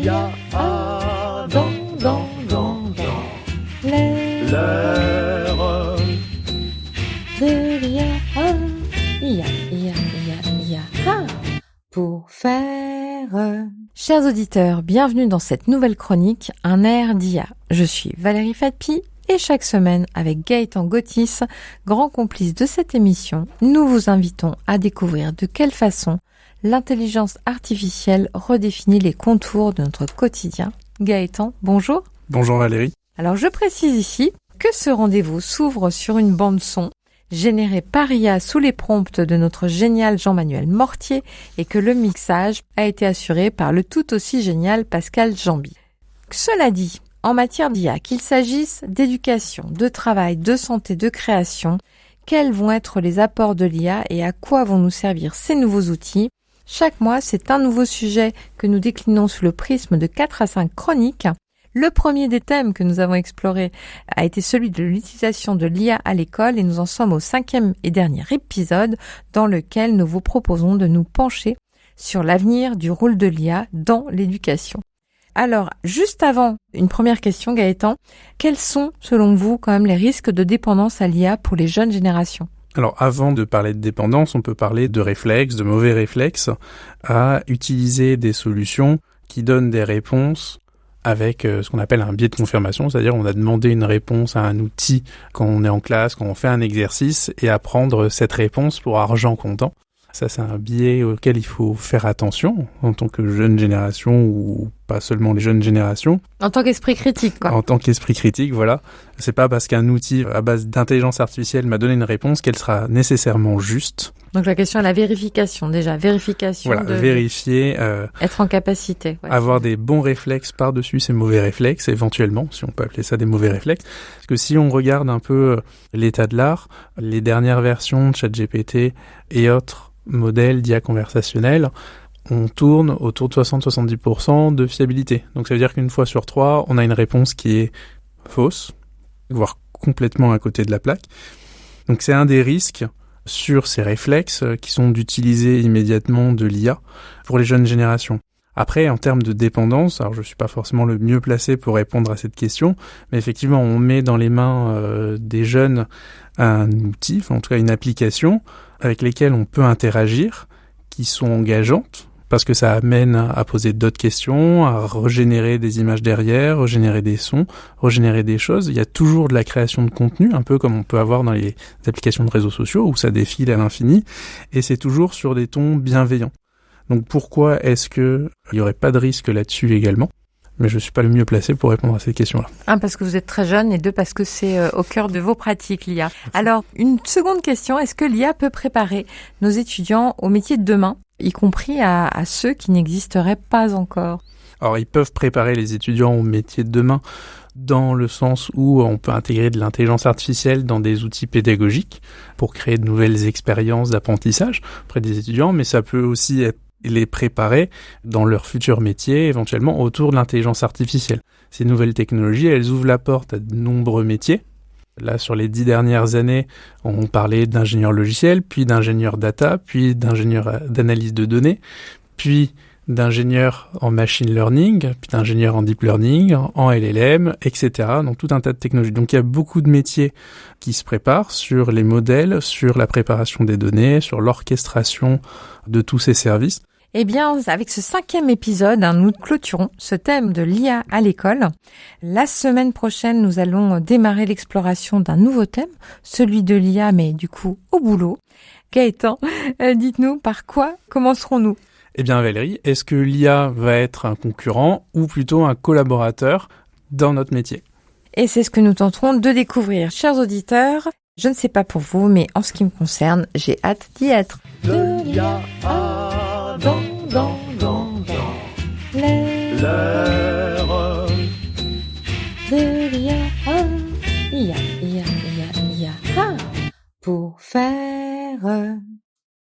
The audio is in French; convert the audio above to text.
l'IA dans l'heure de l'IA. Pour faire. Chers auditeurs, bienvenue dans cette nouvelle chronique, un air d'IA. Je suis Valérie Fatpi et chaque semaine, avec Gaëtan Gotis, grand complice de cette émission, nous vous invitons à découvrir de quelle façon l'intelligence artificielle redéfinit les contours de notre quotidien. Gaëtan, bonjour. Bonjour Valérie. Alors je précise ici que ce rendez-vous s'ouvre sur une bande-son générée par IA sous les prompts de notre génial Jean-Manuel Mortier et que le mixage a été assuré par le tout aussi génial Pascal Jambi. Cela dit, en matière d'IA, qu'il s'agisse d'éducation, de travail, de santé, de création, quels vont être les apports de l'IA et à quoi vont nous servir ces nouveaux outils? Chaque mois, c'est un nouveau sujet que nous déclinons sous le prisme de 4 à 5 chroniques. Le premier des thèmes que nous avons exploré a été celui de l'utilisation de l'IA à l'école et nous en sommes au 5e et dernier épisode dans lequel nous vous proposons de nous pencher sur l'avenir du rôle de l'IA dans l'éducation. Alors, juste avant, une première question Gaëtan, quels sont selon vous quand même les risques de dépendance à l'IA pour les jeunes générations ? Alors avant de parler de dépendance, on peut parler de réflexes, de mauvais réflexes, à utiliser des solutions qui donnent des réponses avec ce qu'on appelle un biais de confirmation, c'est-à-dire on a demandé une réponse à un outil quand on est en classe, quand on fait un exercice, et à prendre cette réponse pour argent comptant. Ça, c'est un biais auquel il faut faire attention en tant que jeune génération ou pas seulement les jeunes générations. En tant qu'esprit critique, quoi. En tant qu'esprit critique, voilà. C'est pas parce qu'un outil à base d'intelligence artificielle m'a donné une réponse qu'elle sera nécessairement juste. Donc la question est la vérification, déjà. Vérification. Voilà, vérifier. Être en capacité. Ouais. Avoir des bons réflexes par-dessus ces mauvais réflexes, éventuellement, si on peut appeler ça des mauvais réflexes. Parce que si on regarde un peu l'état de l'art, les dernières versions de ChatGPT et autres modèles d'IA conversationnelle, on tourne autour de 60-70% de fiabilité. Donc ça veut dire qu'une fois sur 3, on a une réponse qui est fausse, voire complètement à côté de la plaque. Donc c'est un des risques sur ces réflexes qui sont d'utiliser immédiatement de l'IA pour les jeunes générations. Après, en termes de dépendance, alors je suis pas forcément le mieux placé pour répondre à cette question, mais effectivement, on met dans les mains des jeunes un outil, enfin en tout cas une application avec lesquelles on peut interagir, qui sont engageantes, parce que ça amène à poser d'autres questions, à régénérer des images derrière, régénérer des sons, régénérer des choses. Il y a toujours de la création de contenu, un peu comme on peut avoir dans les applications de réseaux sociaux, où ça défile à l'infini, et c'est toujours sur des tons bienveillants. Donc pourquoi est-ce qu'il n'y aurait pas de risque là-dessus également ? Mais je ne suis pas le mieux placé pour répondre à ces questions-là. 1, parce que vous êtes très jeune, et 2, parce que c'est au cœur de vos pratiques, l'IA. Alors, une seconde question, est-ce que l'IA peut préparer nos étudiants au métier de demain, y compris à ceux qui n'existeraient pas encore ? Alors, ils peuvent préparer les étudiants au métier de demain dans le sens où on peut intégrer de l'intelligence artificielle dans des outils pédagogiques pour créer de nouvelles expériences d'apprentissage auprès des étudiants, mais ça peut aussi être les préparer dans leur futur métier, éventuellement autour de l'intelligence artificielle. Ces nouvelles technologies, elles ouvrent la porte à de nombreux métiers. Là, sur les 10 dernières années, on parlait d'ingénieur logiciel, puis d'ingénieur data, puis d'ingénieur d'analyse de données, puis d'ingénieur en machine learning, puis d'ingénieur en deep learning, en LLM, etc. Donc tout un tas de technologies. Donc il y a beaucoup de métiers qui se préparent sur les modèles, sur la préparation des données, sur l'orchestration de tous ces services. Eh bien, avec ce 5e épisode, nous clôturons ce thème de l'IA à l'école. La semaine prochaine, nous allons démarrer l'exploration d'un nouveau thème, celui de l'IA, mais du coup, au boulot. Gaëtan, dites-nous, par quoi commencerons-nous ? Eh bien Valérie, est-ce que l'IA va être un concurrent ou plutôt un collaborateur dans notre métier ? Et c'est ce que nous tenterons de découvrir. Chers auditeurs, je ne sais pas pour vous, mais en ce qui me concerne, j'ai hâte d'y être. de l'IA dans l'heure De l'IA, IA, pour faire